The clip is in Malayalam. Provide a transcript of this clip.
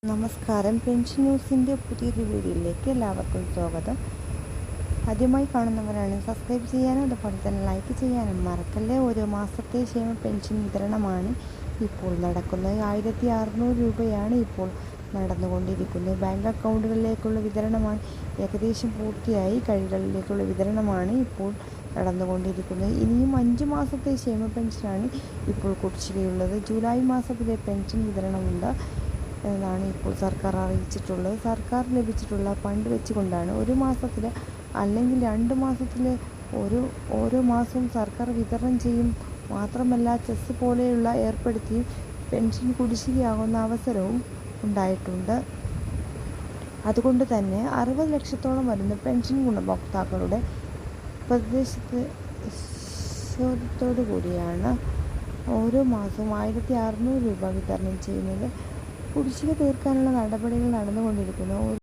നമസ്കാരം. പെൻഷൻ ന്യൂസിൻ്റെ പുതിയൊരു വീഡിയോയിലേക്ക് എല്ലാവർക്കും സ്വാഗതം. ആദ്യമായി കാണുന്നവരാണ് സബ്സ്ക്രൈബ് ചെയ്യാനും അതുപോലെ തന്നെ ലൈക്ക് ചെയ്യാനും മറക്കല്ലേ. ഓരോ മാസത്തെ ക്ഷേമ പെൻഷൻ വിതരണമാണ് ഇപ്പോൾ നടക്കുന്നത്. 1600 രൂപയാണ് ഇപ്പോൾ നടന്നുകൊണ്ടിരിക്കുന്നത്. ബാങ്ക് അക്കൗണ്ടുകളിലേക്കുള്ള വിതരണമാണ് ഏകദേശം പൂർത്തിയായി. കൈകളിലേക്കുള്ള വിതരണമാണ് ഇപ്പോൾ നടന്നുകൊണ്ടിരിക്കുന്നത്. ഇനിയും 5 മാസത്തെ ക്ഷേമ പെൻഷനാണ് ഇപ്പോൾ കുടിശ്ശികയുള്ളത്. ജൂലൈ മാസത്തിലെ പെൻഷൻ വിതരണമുണ്ട് എന്നാണ് ഇപ്പോൾ സർക്കാർ അറിയിച്ചിട്ടുള്ളത്. സർക്കാർ ലഭിച്ചിട്ടുള്ള ഫണ്ട് വെച്ചുകൊണ്ടാണ് ഒരു മാസത്തിൽ അല്ലെങ്കിൽ 2 മാസത്തിൽ ഓരോ മാസവും സർക്കാർ വിതരണം ചെയ്യും. മാത്രമല്ല ചെസ് പോലെയുള്ള ഏർപ്പെടുത്തിയും പെൻഷൻ കുടിശ്ശികയാകുന്ന അവസരവും ഉണ്ടായിട്ടുണ്ട്. അതുകൊണ്ട് തന്നെ 60 ലക്ഷത്തോളം വരുന്ന പെൻഷൻ ഗുണഭോക്താക്കളുടെ പ്രദേശത്തോടു കൂടിയാണ് ഓരോ മാസവും 1600 രൂപ വിതരണം ചെയ്യുന്നത്. കുടിശ്ശിക തീർക്കാനുള്ള നടപടികൾ നടന്നുകൊണ്ടിരിക്കുന്നു.